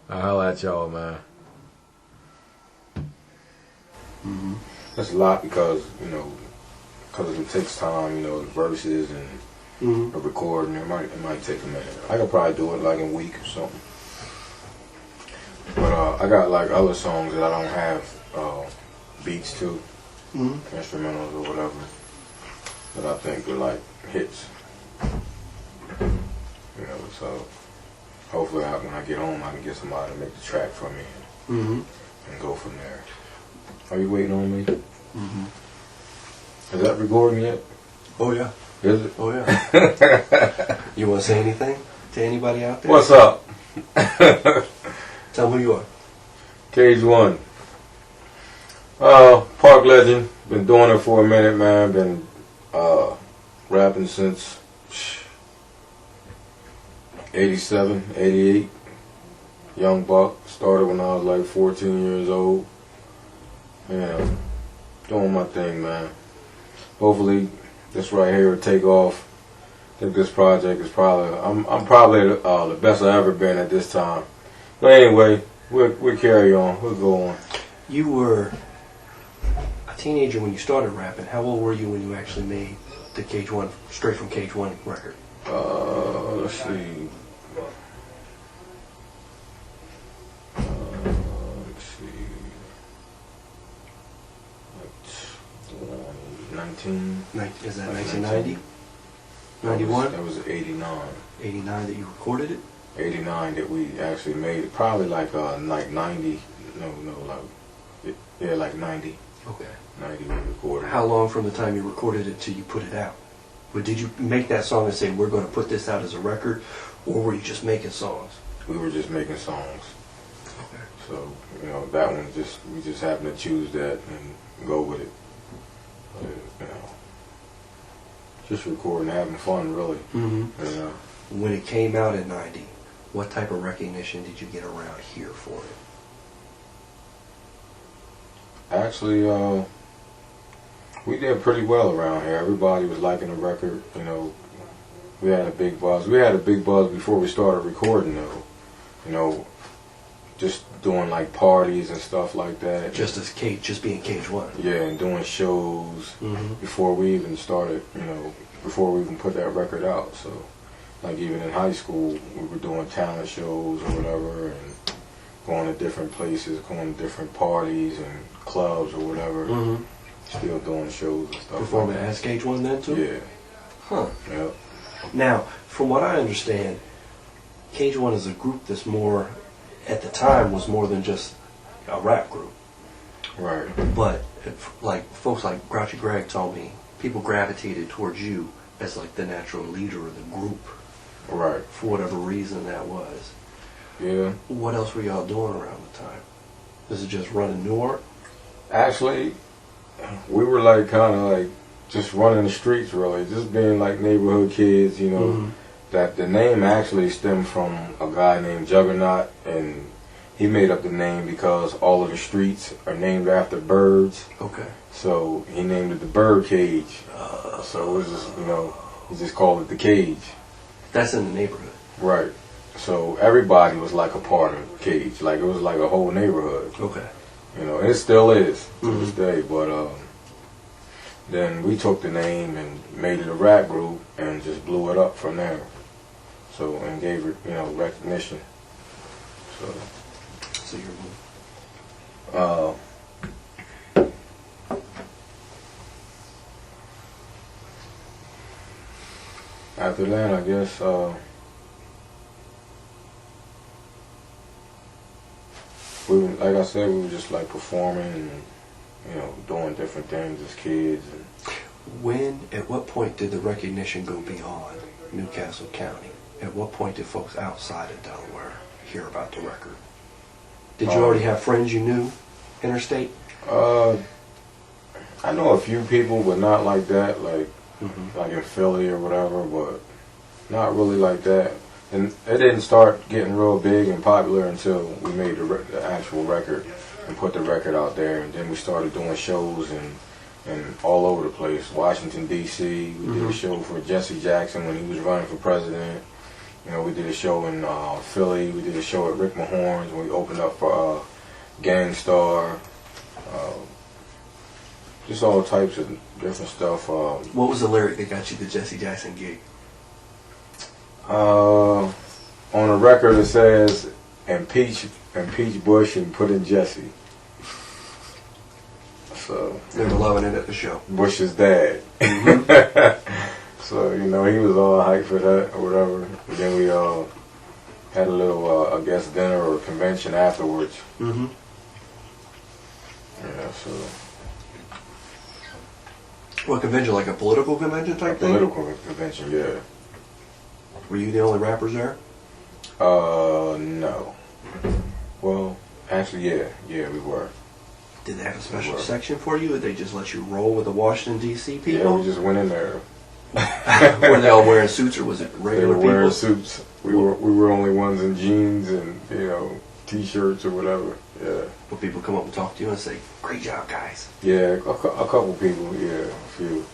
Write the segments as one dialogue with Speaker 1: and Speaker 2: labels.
Speaker 1: I'll holla at y'all, man.
Speaker 2: That's a lot because, because it takes time, the verses and the recording. It might take a minute. I could probably do it like in a week or something. But I got like other songs that I don't have beats to, instrumentals or whatever, that I think are like hits. So hopefully when I get home I can get somebody to make the track for me and go from there. Are you waiting on me? Is that recording yet?
Speaker 3: Oh yeah.
Speaker 2: Is it?
Speaker 3: Oh yeah. You want to say anything to anybody out there?
Speaker 2: What's up?
Speaker 3: Tell them who you are.
Speaker 2: Cage One. Park legend. Been doing it for a minute, man. Been rapping since 87, 88. Young buck. Started when I was like 14 years old. Yeah, doing my thing, man. Hopefully this right here will take off. I think this project is probably, I'm probably the best I've ever been at this time. But anyway, we'll carry on. We'll go on.
Speaker 3: You were a teenager when you started rapping. How old were you when you actually made the Cage One, straight from Cage One record?
Speaker 2: Let's see. Let's see. 19.
Speaker 3: Is that 1990? 91?
Speaker 2: That was 89.
Speaker 3: 89 that you recorded it?
Speaker 2: 89 that we actually made it. Probably like 90. Like 90.
Speaker 3: Okay.
Speaker 2: 90 we recorded.
Speaker 3: How long from the time you recorded it till you put it out? But did you make that song and say, we're going to put this out as a record, or were you just making songs?
Speaker 2: We were just making songs.
Speaker 3: Okay.
Speaker 2: So, that one we just happened to choose that and go with it. Just recording, having fun, really.
Speaker 3: When it came out in 90, what type of recognition did you get around here for it?
Speaker 2: Actually, we did pretty well around here. Everybody was liking the record. We had a big buzz. We had a big buzz before we started recording, though. Just doing like parties and stuff like that.
Speaker 3: Just being Cage One.
Speaker 2: Yeah, and doing shows before we even started, before we even put that record out. So, like even in high school, we were doing talent shows or whatever, and going to different places, going to different parties and clubs or whatever. Still doing shows and stuff.
Speaker 3: Performing
Speaker 2: like that.
Speaker 3: as Cage One then too?
Speaker 2: Yeah.
Speaker 3: Huh.
Speaker 2: Yep.
Speaker 3: Now, from what I understand, Cage One is a group that's more, at the time, was more than just a rap group.
Speaker 2: Right.
Speaker 3: But like folks like Grouchy Greg told me, people gravitated towards you as like the natural leader of the group.
Speaker 2: Right.
Speaker 3: For whatever reason that was.
Speaker 2: Yeah.
Speaker 3: What else were y'all doing around the time? Was it just running Newark?
Speaker 2: Actually, we were like kind of like just running the streets, really, just being like neighborhood kids, That the name actually stemmed from a guy named Juggernaut, and he made up the name because all of the streets are named after birds.
Speaker 3: Okay.
Speaker 2: So he named it the Bird Cage. So it was just, he just called it the Cage.
Speaker 3: That's in the neighborhood.
Speaker 2: Right. So everybody was like a part of Cage. Like it was like a whole neighborhood.
Speaker 3: Okay.
Speaker 2: It still is to this day. But then we took the name and made it a rap group and just blew it up from there. So, and gave it, recognition.
Speaker 3: So you're
Speaker 2: after that, I guess, like I said, we were just like performing and, doing different things as kids. And
Speaker 3: at what point did the recognition go beyond Newcastle County? At what point did folks outside of Delaware hear about the record? Did you already have friends you knew interstate?
Speaker 2: I know a few people, but not like that, like in Philly or whatever, but not really like that. And it didn't start getting real big and popular until we made the actual record and put the record out there. And then we started doing shows and all over the place. Washington, D.C. We did a show for Jesse Jackson when he was running for president. You know, we did a show in Philly. We did a show at Rick Mahorn's. We opened up for Gangstar. Just all types of different stuff.
Speaker 3: What was the lyric that got you the Jesse Jackson gig?
Speaker 2: On the record it says, impeach Bush and put in Jesse. So
Speaker 3: They were loving it at the show.
Speaker 2: Bush's dad. So, you know, he was all hyped for that or whatever. And then we had a little, I guess, dinner or convention afterwards.
Speaker 3: Mm-hmm.
Speaker 2: Yeah, so.
Speaker 3: What convention? Like a political convention type thing?
Speaker 2: Political convention, yeah.
Speaker 3: Were you the only rappers there?
Speaker 2: No. Well, actually, yeah, we were.
Speaker 3: Did they have a special section for you, or did they just let you roll with the Washington, D.C. people?
Speaker 2: Yeah, we just went in there.
Speaker 3: Were they all wearing suits, or was it regular
Speaker 2: They were
Speaker 3: people?
Speaker 2: wearing suits. We were only ones in jeans and, you know, T-shirts or whatever. Yeah.
Speaker 3: Will people come up and talk to you and say, "Great job, guys"?
Speaker 2: Yeah, a couple people. Yeah, a few.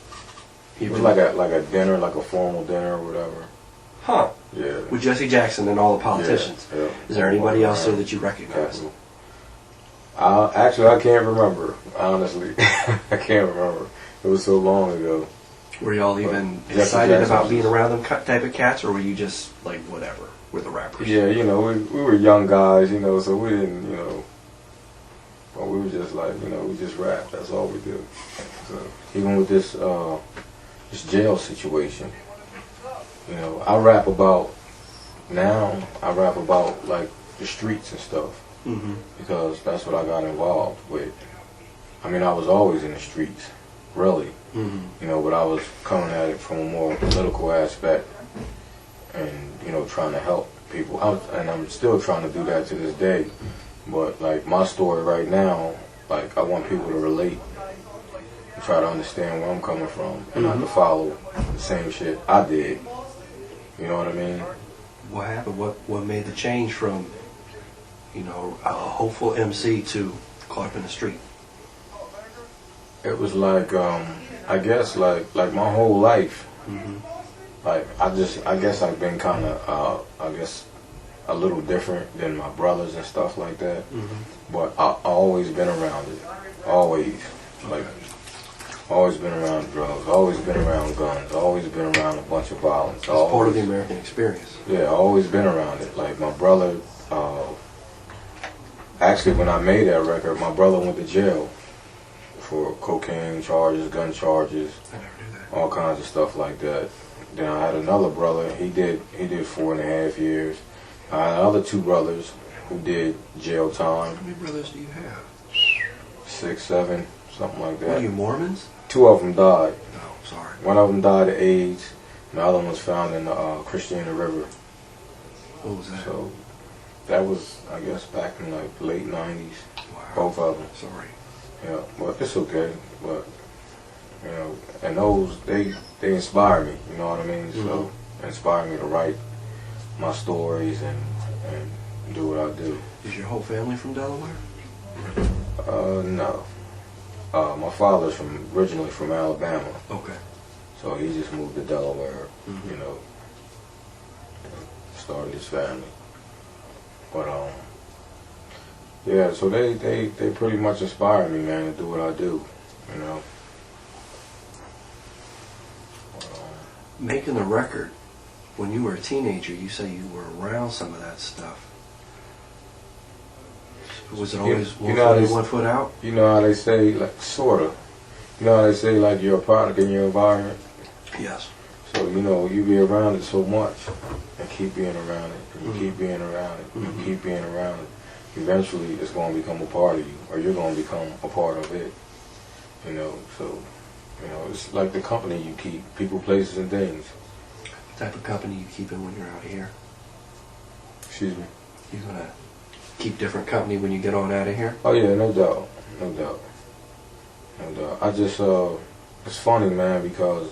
Speaker 2: It was like a dinner, like a formal dinner or whatever.
Speaker 3: Huh.
Speaker 2: Yeah.
Speaker 3: With Jesse Jackson and all the politicians.
Speaker 2: Yeah.
Speaker 3: Is there anybody else there that you recognize?
Speaker 2: Capital. Actually, I can't remember. Honestly, I can't remember. It was so long ago.
Speaker 3: Were y'all even
Speaker 2: Jesse
Speaker 3: excited
Speaker 2: Jackson
Speaker 3: about
Speaker 2: was-
Speaker 3: being around them type of cats, or were you just like, whatever, we're the rappers?
Speaker 2: Yeah, you know, we were young guys, you know, so we didn't, you know, but we were just like, you know, we just rap. That's all we do. So even with this jail situation, you know, I rap about like the streets and stuff.
Speaker 3: Mm-hmm.
Speaker 2: Because that's what I got involved with. I mean, I was always in the streets, really.
Speaker 3: Mm-hmm.
Speaker 2: You know, but I was coming at it from a more political aspect and, you know, trying to help people. And I'm still trying to do that to this day. But, like, my story right now, like, I want people to relate and try to understand where I'm coming from and not to follow the same shit I did. You know what I mean?
Speaker 3: What happened? What made the change from, you know, a hopeful MC to caught up in the street?
Speaker 2: It was like, I guess, like my whole life.
Speaker 3: Mm-hmm.
Speaker 2: Like, I guess I've been kind of, a little different than my brothers and stuff like that.
Speaker 3: Mm-hmm.
Speaker 2: But I always been around it. Always. Like, always been around drugs. Always been around guns. Always been around a bunch of violence.
Speaker 3: It's part of the American experience.
Speaker 2: Yeah, always been around it. Like, my brother, actually, when I made that record, my brother went to jail for cocaine charges, gun charges,
Speaker 3: I never knew that.
Speaker 2: all kinds of stuff like that. Then I had another brother. He did 4.5 years. I had other two brothers who did jail time.
Speaker 3: How many brothers do you have?
Speaker 2: 6, 7, something like
Speaker 3: What are
Speaker 2: that.
Speaker 3: you, Mormons?
Speaker 2: 2 of them died.
Speaker 3: No, sorry.
Speaker 2: One of them died of AIDS, and the other one was found in the Christiana River.
Speaker 3: What was that?
Speaker 2: So that was, I guess, back in like late 90s.
Speaker 3: Wow.
Speaker 2: Both of them.
Speaker 3: Sorry.
Speaker 2: Yeah, but it's okay. But, you know, and those, they inspire me, you know what I mean? So, inspire me to write my stories and do what I do.
Speaker 3: Is your whole family from Delaware?
Speaker 2: No. My father's originally from Alabama,
Speaker 3: Okay.
Speaker 2: so he just moved to Delaware,
Speaker 3: Mhm.
Speaker 2: you know, started his family. But, yeah, so they pretty much inspire me, man, to do what I do, you know.
Speaker 3: Making the record, when you were a teenager, you say you were around some of that stuff. Was it always
Speaker 2: You know how they-
Speaker 3: 1 foot out?
Speaker 2: You know how they say, like, sort of. You know how they say, like, you're a product in your environment?
Speaker 3: Yes.
Speaker 2: So, you know, you be around it so much and keep being around it, and you keep being around it, and you keep being around it. Eventually, it's going to become a part of you, or you're going to become a part of it. You know, so, you know, it's like the company you keep, people, places, and things.
Speaker 3: What type of company you keeping when you're out here?
Speaker 2: Excuse me.
Speaker 3: You're going to keep different company when you get on out of here?
Speaker 2: Oh, yeah, no doubt. No doubt. No doubt. I just, it's funny, man, because,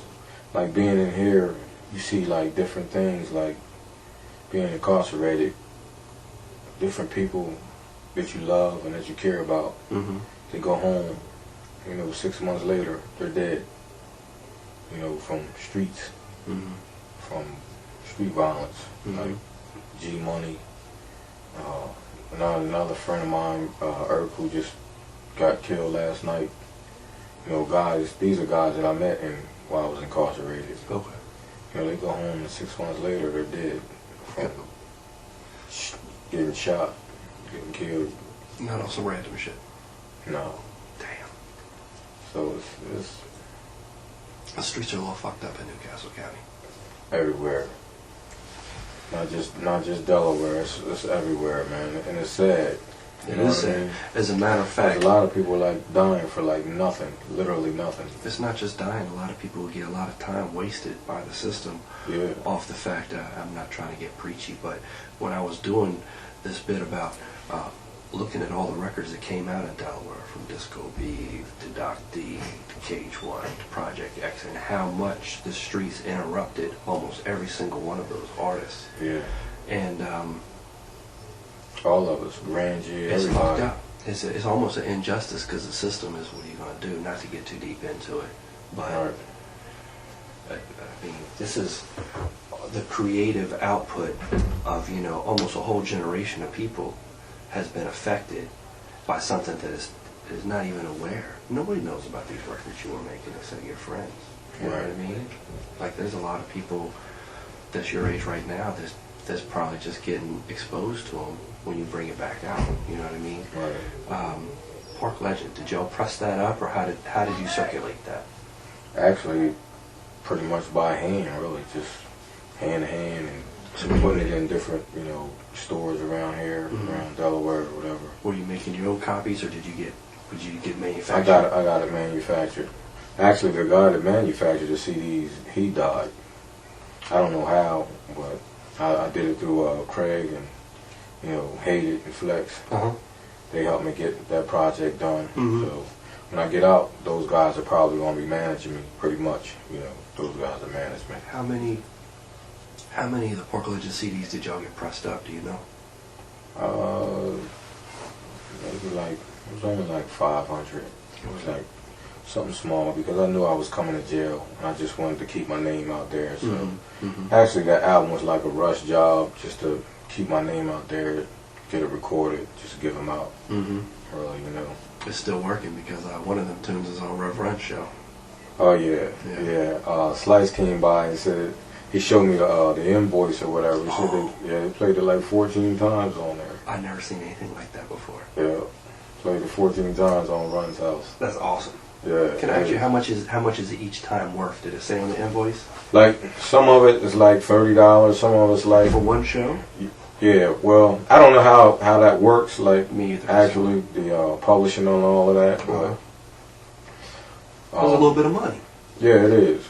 Speaker 2: like, being in here, you see, like, different things, like being incarcerated, different people that you love and that you care about.
Speaker 3: Mm-hmm.
Speaker 2: They go home, you know, 6 months later, they're dead. You know, from streets,
Speaker 3: Mm-hmm.
Speaker 2: from street violence,
Speaker 3: Mm-hmm.
Speaker 2: like G Money. Another friend of mine, Irk, who just got killed last night. You know, guys, these are guys that I met while I was incarcerated.
Speaker 3: Okay.
Speaker 2: You know, they go home and 6 months later they're dead from getting shot, getting killed.
Speaker 3: Not on some random shit.
Speaker 2: No.
Speaker 3: Damn.
Speaker 2: So it's
Speaker 3: The streets are a little fucked up in Newcastle County.
Speaker 2: everywhere. Not just Delaware. It's everywhere, man, and it's sad. You
Speaker 3: It
Speaker 2: know
Speaker 3: is
Speaker 2: what I
Speaker 3: sad.
Speaker 2: mean?
Speaker 3: As a matter of
Speaker 2: There's
Speaker 3: fact,
Speaker 2: a lot of people like dying for like nothing, literally nothing.
Speaker 3: it's not just dying. A lot of people get a lot of time wasted by the system
Speaker 2: Yeah.
Speaker 3: off the fact I'm not trying to get preachy, but when I was doing this bit about looking at all the records that came out in Delaware, from Disco Beef to Doc D to Cage One to Project X, and how much the streets interrupted almost every single one of those artists.
Speaker 2: Yeah.
Speaker 3: And
Speaker 2: All of us, Rangy,
Speaker 3: it's fucked
Speaker 2: everybody.
Speaker 3: up. It's almost an injustice because the system is what are you going to do? Not to get too deep into it, but
Speaker 2: Right.
Speaker 3: I mean, this is the creative output of, you know, almost a whole generation of people has been affected by something that is not even aware. Nobody knows about these records you were making except your friends. You know what I mean? Like, there's a lot of people that's your age right now that's probably just getting exposed to them when you bring it back out. You know what I mean?
Speaker 2: Right.
Speaker 3: Park Legend, did y'all press that up, or how did you circulate that?
Speaker 2: Actually, pretty much by hand, really, just hand to hand, and
Speaker 3: So
Speaker 2: putting it in different, you know, stores around here, around Delaware or whatever.
Speaker 3: Were you making your own copies, or did you get manufactured?
Speaker 2: I got it manufactured. Actually, the guy that manufactured the CDs, he died. I don't know how, but I did it through Craig and, you know, Hated and Flex.
Speaker 3: Uh-huh.
Speaker 2: They helped me get that project done.
Speaker 3: Mhm.
Speaker 2: So when I get out, those guys are probably going to be managing me pretty much. You know, those guys are management.
Speaker 3: How many of the Park Legend CDs did y'all get pressed up? Do you know?
Speaker 2: Maybe like, it was only like 500. It was like something small because I knew I was coming to jail and I just wanted to keep my name out there. So actually that album was like a rush job just to keep my name out there, get it recorded, just give them out. Really, you know.
Speaker 3: It's still working because one of them tunes is on Rev Run show.
Speaker 2: Oh yeah. Slice came by and said, he showed me the invoice or whatever. He said they played it like 14 times on there.
Speaker 3: I've never seen anything like that before.
Speaker 2: Yeah, played it 14 times on Run's house.
Speaker 3: That's awesome.
Speaker 2: Yeah.
Speaker 3: Can I ask you how much is each time worth? Did it say on the invoice?
Speaker 2: Like some of it is like $30, some of it's like
Speaker 3: For one show?
Speaker 2: yeah. Well, I don't know how that works. Like
Speaker 3: Me either.
Speaker 2: actually the publishing on all of that, but
Speaker 3: That's a little bit of money.
Speaker 2: yeah, it is.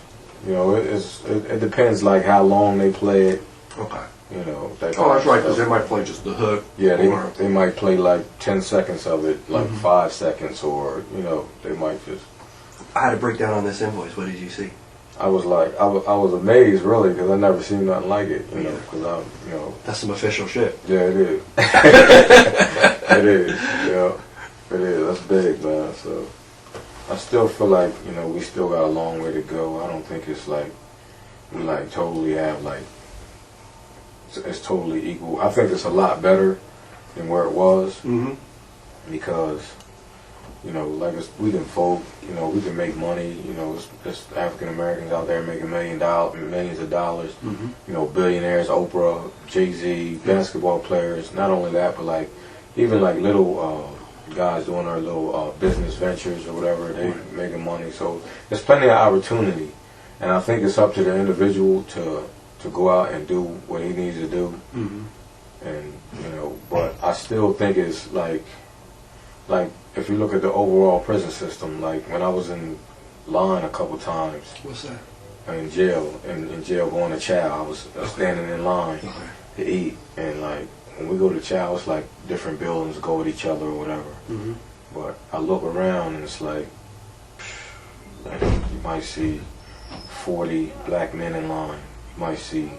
Speaker 2: You know, it depends like how long they play it.
Speaker 3: Okay.
Speaker 2: You know.
Speaker 3: Oh, that's right, because they might play just the hook.
Speaker 2: Yeah,
Speaker 3: or,
Speaker 2: they might play like 10 seconds of it, like 5 seconds, or, you know, they might just...
Speaker 3: I had a breakdown on this invoice. What did you see?
Speaker 2: I was like, I was amazed, really, because I never seen nothing like it, you know, because I'm, you know...
Speaker 3: That's some official shit.
Speaker 2: Yeah, it is. It is, yeah. It is, that's big, man, so... I still feel like, you know, we still got a long way to go. I don't think it's like, we like totally have like, it's totally equal. I think it's a lot better than where it was because, you know, like we can vote, you know, we can make money, you know, it's African Americans out there making millions of dollars, you know, billionaires, Oprah, Jay-Z, basketball players, not only that, but like, even like little guys doing their little business ventures or whatever, they making money. So there's plenty of opportunity, and I think it's up to the individual to go out and do what he needs to do. And you know, but I still think it's like if you look at the overall prison system, like when I was in line a couple times.
Speaker 3: What's that?
Speaker 2: In jail going to chow, I was standing in line to eat, and like when we go to chow, it's like different buildings go with each other or whatever. But I look around and it's like you might see 40 black men in line. You might see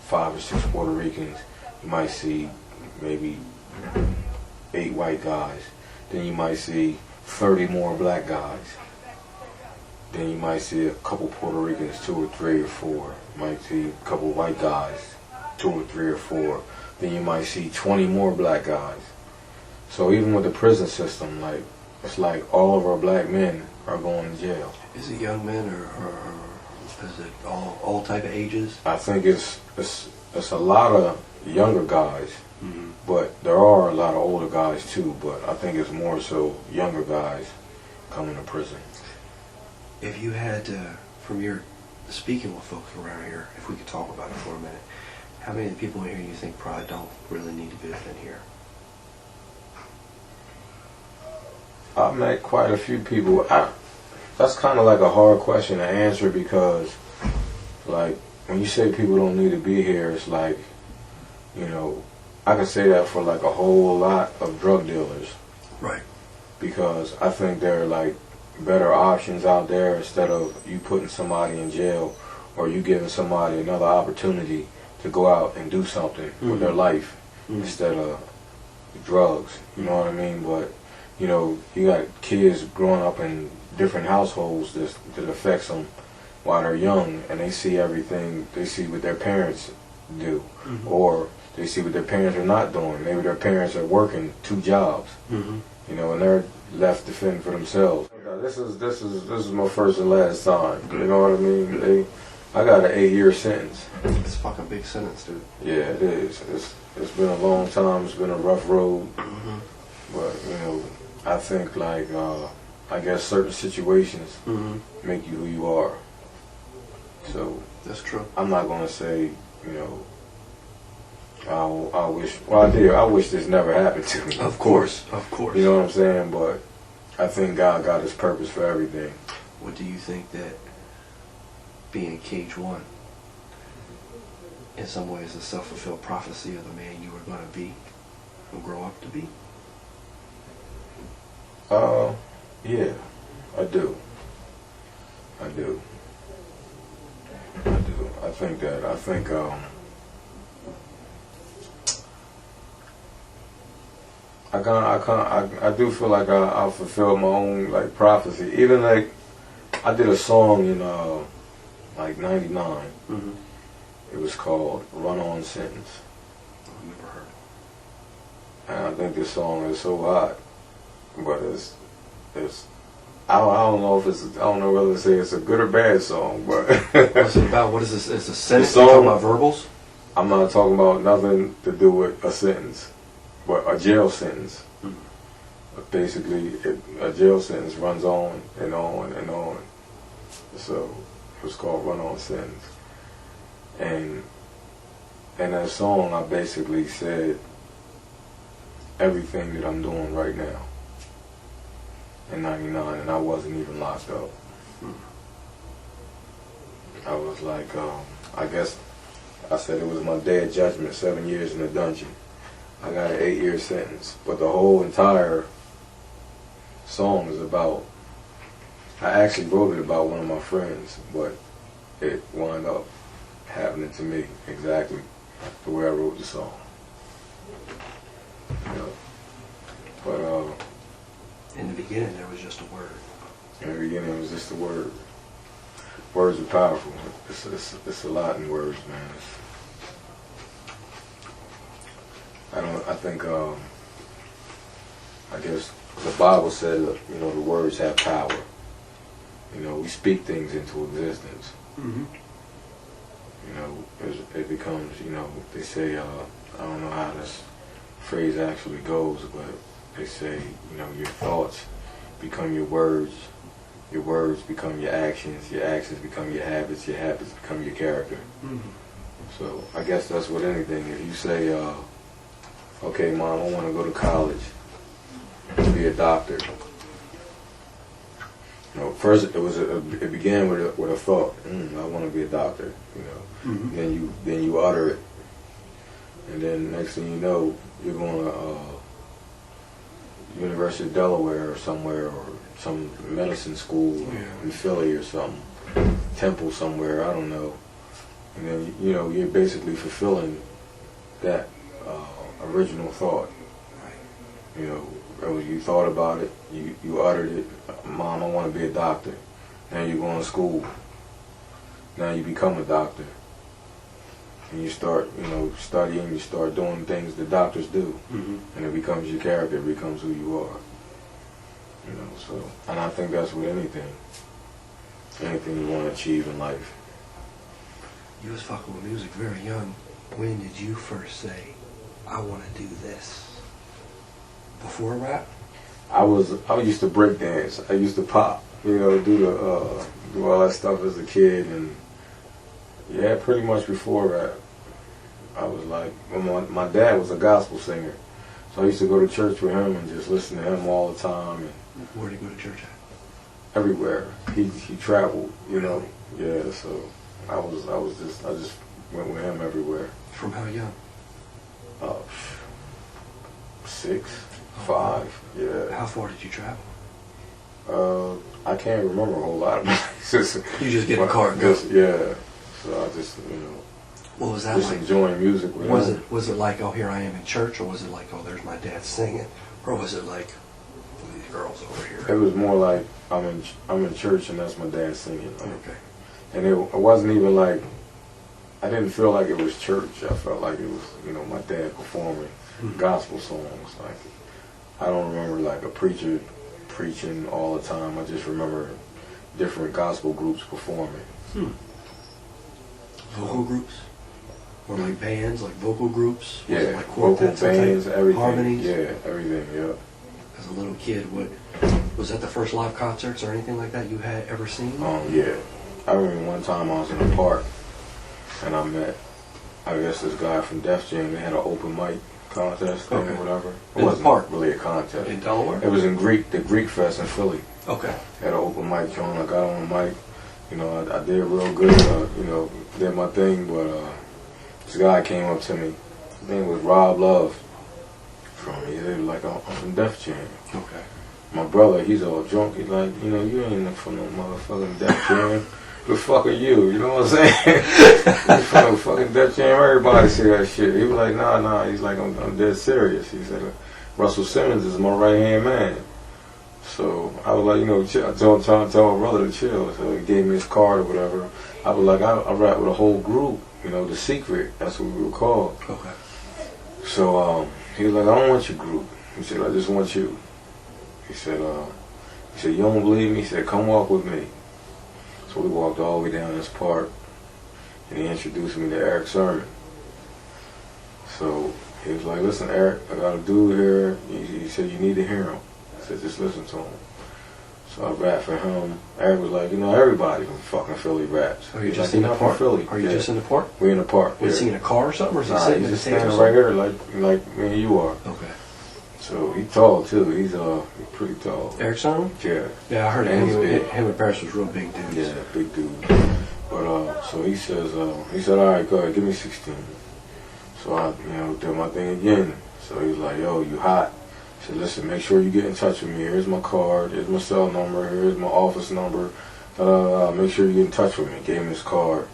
Speaker 2: 5 or 6 Puerto Ricans. You might see maybe 8 white guys. Then you might see 30 more black guys. then you might see a couple Puerto Ricans, 2 or 3 or 4. You might see a couple white guys, 2 or 3 or 4. Then you might see 20 more black guys. So even with the prison system, like, it's like all of our black men are going to jail.
Speaker 3: Is it young men or is it all type of ages?
Speaker 2: I think it's a lot of younger guys, but there are a lot of older guys too. But I think it's more so younger guys coming to prison.
Speaker 3: If you had to, from your speaking with folks around here, if we could talk about it for a minute, how many of the people in here you think probably don't really need to be in here?
Speaker 2: I've met quite a few people. That's kind of like a hard question to answer because, like, when you say people don't need to be here, it's like, you know, I can say that for like a whole lot of drug dealers.
Speaker 3: Right.
Speaker 2: Because I think there are like better options out there instead of you putting somebody in jail or you giving somebody another opportunity to go out and do something with their life instead of drugs. You know what I mean? But, you know, you got kids growing up in different households that affects them while they're young, and they see everything, they see what their parents do, or they see what their parents are not doing. Maybe their parents are working 2 jobs, you know, and they're left to fend for themselves. This is my first and last time. You know what I mean? I got an 8-year sentence.
Speaker 3: It's a fucking big sentence, dude.
Speaker 2: Yeah, it is. It's been a long time. It's been a rough road, but you know, I think like I guess certain situations make you who you are. So
Speaker 3: that's true.
Speaker 2: I'm not gonna say, you know, I wish. Well, I wish this never happened to me.
Speaker 3: Of course.
Speaker 2: You know what I'm saying? But I think God got His purpose for everything.
Speaker 3: What do you think that being Cage 1 in some ways a self-fulfilled prophecy of the man you were going to be and grow up to be?
Speaker 2: Yeah, I do. I think that. I do feel like I fulfilled my own like prophecy. Even like I did a song in like '99. It was called "Run On Sentence."
Speaker 3: I've never heard it.
Speaker 2: And I think this song is so hot, but it's I don't know whether to say it's a good or bad song, but
Speaker 3: what's it about? What is this? Is a sentence?
Speaker 2: The song,
Speaker 3: talking about verbals?
Speaker 2: I'm not talking about nothing to do with a sentence, but a jail sentence. Basically, a jail sentence runs on and on and on. So it was called "Run On Sentence," and in that song, I basically said everything that I'm doing right now. In '99, and I wasn't even locked up. I was like, I guess I said it was my day of judgment, 7 years in the dungeon. I got an 8-year sentence, but the whole entire song is about, I actually wrote it about one of my friends, but it wound up happening to me exactly the way I wrote the song. You know? But
Speaker 3: in the beginning, there was just a word.
Speaker 2: in the beginning, it was just a word. Words are powerful. It's a lot in words, man. I think I guess the Bible said, you know, the words have power. You know, we speak things into existence. You know, it becomes, you know, they say, I don't know how this phrase actually goes, but they say, you know, your thoughts become your words become your actions become your habits become your character. So I guess that's with anything. If you say, okay, Mom, I want to go to college to be a doctor. You know, first it began with a thought. I want to be a doctor. You know, then you utter it, and then next thing you know, you're going to University of Delaware or somewhere, or some medicine school in Philly or something, Temple somewhere, I don't know. And then, you know, you're basically fulfilling that original thought. You know, you thought about it, you uttered it. Mom, I want to be a doctor. Now you go to school. Now you become a doctor. And you start, studying, you start doing things the doctors do. And it becomes your character, it becomes who you are. So, and I think that's with anything you want to achieve in life.
Speaker 3: You was fucking with music very young. When did you first say, I want to do this? Before rap?
Speaker 2: I used to break dance. I used to pop, do all that stuff as a kid, and yeah, pretty much before rap. I was like, my dad was a gospel singer, so I used to go to church with him and just listen to him all the time. And
Speaker 3: where did he go to church at?
Speaker 2: Everywhere. He traveled, Yeah, so I just went with him everywhere.
Speaker 3: From how young?
Speaker 2: 6, 5, yeah.
Speaker 3: How far did you travel?
Speaker 2: I can't remember a whole lot.
Speaker 3: You just get in a car and go?
Speaker 2: Yeah. So I just,
Speaker 3: what was that
Speaker 2: just
Speaker 3: like?
Speaker 2: Enjoying music with him.
Speaker 3: Was it like, oh, here I am in church, or was it like, oh, there's my dad singing? Or was it like, these girls over here?
Speaker 2: It was more like, I'm in church and that's my dad singing.
Speaker 3: Okay.
Speaker 2: And it wasn't even like, I didn't feel like it was church. I felt like it was, my dad performing gospel songs. Like, I don't remember like a preacher preaching all the time. I just remember different gospel groups performing.
Speaker 3: Vocal groups? Or like bands, like vocal groups?
Speaker 2: Yeah,
Speaker 3: was it like
Speaker 2: vocal
Speaker 3: quartets,
Speaker 2: bands, everything.
Speaker 3: Harmonies?
Speaker 2: Yeah, everything, yeah.
Speaker 3: As a little kid, was that the first live concerts or anything like that you had ever seen?
Speaker 2: Yeah. I remember one time I was in a park and I met, I guess, this guy from Def Jam. They had an open mic contest thing or whatever. It wasn't
Speaker 3: park?
Speaker 2: Really a contest.
Speaker 3: In Delaware?
Speaker 2: It was in the Greek Fest in Philly.
Speaker 3: Okay.
Speaker 2: Had an open mic joint. I got on the mic. I did real good. Did my thing. But this guy came up to me. His name was Rob Love. He was like, I'm from Def Jam.
Speaker 3: Okay.
Speaker 2: My brother, he's all drunk. He's like, you ain't from no motherfucking Def Jam. Who the fuck are you? You know what I'm saying? You fucking Def Jam. Everybody say that shit. He was like, nah. He's like, I'm dead serious. He said, Russell Simmons is my right hand man. So I was like, chill. I tell my brother to chill. So he gave me his card or whatever. I was like, I rap with a whole group. The Secret. That's what we were called.
Speaker 3: Okay.
Speaker 2: So he was like, I don't want your group. He said, I just want you. He said, you don't believe me? He said, come walk with me. So we walked all the way down this park, and he introduced me to Eric Sermon. So he was like, listen, Eric, I got a dude here. He said, you need to hear him. I said, just listen to him. So I rapped for him. Eric was like, everybody from fucking Philly raps.
Speaker 3: Are you just in the park? Are you just in the park?
Speaker 2: We in the park.
Speaker 3: Was he in a car or something, or was he sitting
Speaker 2: he's
Speaker 3: at the
Speaker 2: just
Speaker 3: table?
Speaker 2: standing right here like me and you are.
Speaker 3: Okay.
Speaker 2: So he's tall too. He's pretty tall.
Speaker 3: Eric Sermon?
Speaker 2: Yeah.
Speaker 3: Yeah, I heard him and Paris was real big dudes.
Speaker 2: Yeah, big dude. But so he says, all right, go ahead, give me 16. So I, did my thing again. So he's like, yo, you hot? He said, listen, make sure you get in touch with me. Here's my card. Here's my cell number. Here's my office number. Make sure you get in touch with me. Gave him his card.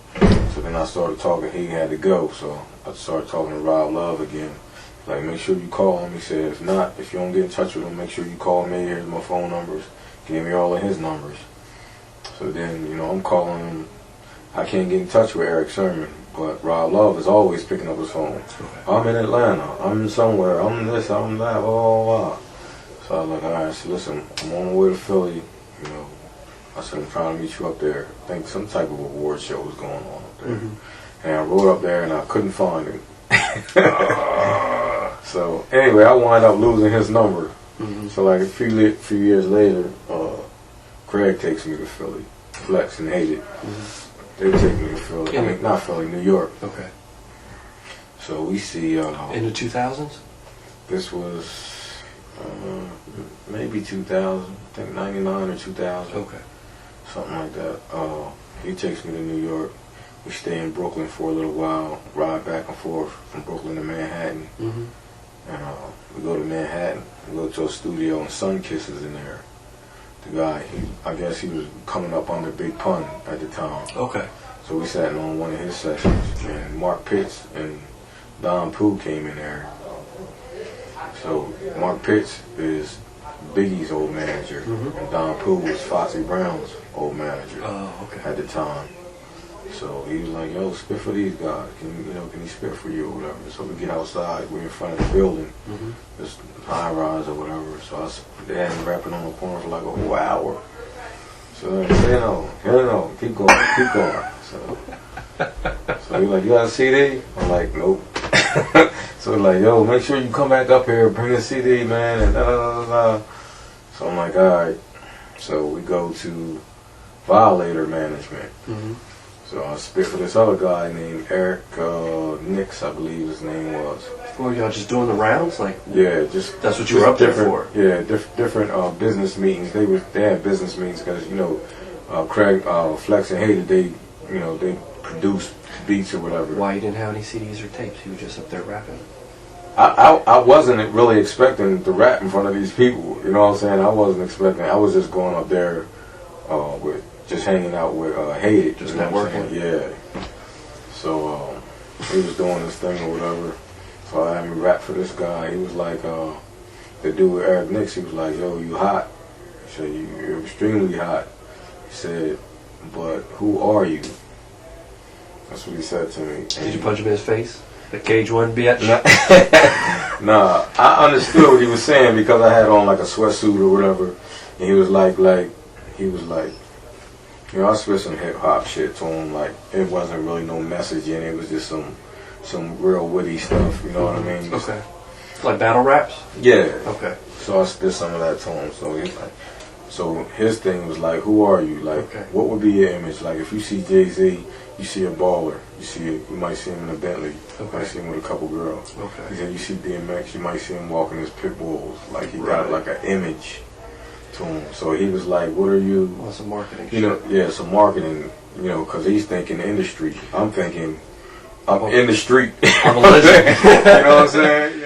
Speaker 2: So then I started talking. He had to go. So I started talking to Rob Love again. Like, make sure you call him. He said, if you don't get in touch with him, make sure you call me. Here's my phone numbers. Gave me all of his numbers. So then, I'm calling him. I can't get in touch with Eric Sermon, but Rob Love is always picking up his phone. I'm in Atlanta. I'm somewhere. I'm this. I'm that. Blah, blah, blah. So I was like, all right. So listen, I'm on my way to Philly. I said, I'm trying to meet you up there. I think some type of award show was going on up there. And I rode up there and I couldn't find him. So anyway, I wound up losing his number. So like a few years later, Craig takes me to Philly. Flex and Hate It. They take me to Philly. I mean, not Philly, New York.
Speaker 3: Okay.
Speaker 2: So we see.
Speaker 3: In the 2000s?
Speaker 2: This was maybe 2000. I think 99 or 2000.
Speaker 3: Okay.
Speaker 2: Something like that. He takes me to New York. We stay in Brooklyn for a little while. Ride back and forth from Brooklyn to Manhattan. And we go to Manhattan. We go to a studio and Sun Kisses in there. The guy, I guess he was coming up under Big Pun at the time.
Speaker 3: Okay.
Speaker 2: So we sat in on one of his sessions, and Mark Pitts and Don Pooh came in there. So Mark Pitts is Biggie's old manager, and Don Pooch was Foxy Brown's old manager at the time. So he was like, "Yo, spit for these guys. Can he spit for you or whatever?" So we get outside. We're in front of the building, this high rise or whatever. So they had me rapping on the corner for like a whole hour. So I said, no, keep going. So he like, "You got a CD?" I'm like, "Nope." So he's like, "Yo, make sure you come back up here, bring a CD, man." And So I'm like, "All right." So we go to Violator Management. So I spit for this other guy named Eric Nix, I believe his name was.
Speaker 3: Well, y'all just doing the rounds, like
Speaker 2: just
Speaker 3: that's what you were up there for.
Speaker 2: Yeah, different business meetings. They had business meetings because Craig, Flex, and Hater, they produce beats or whatever.
Speaker 3: Why you didn't have any CDs or tapes? You were just up there rapping.
Speaker 2: I wasn't really expecting to rap in front of these people. You know what I'm saying? I wasn't expecting. I was just going up there with just hanging out with Hated.
Speaker 3: Just networking.
Speaker 2: Yeah. So he was doing this thing or whatever. So I had me rap for this guy. He was like, the dude with Eric Nix, he was like, "Yo, you hot." He said, "You're extremely hot." He said, "But who are you?" That's what he said to me.
Speaker 3: Did you punch him in his face? The cage one bitch?
Speaker 2: Nah, I understood what he was saying because I had on like a sweatsuit or whatever. And he was like, I spit some hip hop shit to him. Like, it wasn't really no message in it. It was just some real witty stuff. You know what I mean?
Speaker 3: Okay. Like battle raps?
Speaker 2: Yeah.
Speaker 3: Okay.
Speaker 2: So I spit some of that to him. So he's like, so his thing was like, "Who are you? Like, what would be your image? Like, if you see Jay-Z, you see a baller. You might see him in a Bentley. You might see him with a couple girls.
Speaker 3: Okay.
Speaker 2: He said, you see DMX, you might see him walking his pit bulls. Like, he got like an image to him. So he was like, what are you?
Speaker 3: Well, some marketing.
Speaker 2: Some marketing. Because he's thinking industry. I'm thinking I'm in the street.
Speaker 3: I'm a legend.
Speaker 2: You know what I'm saying?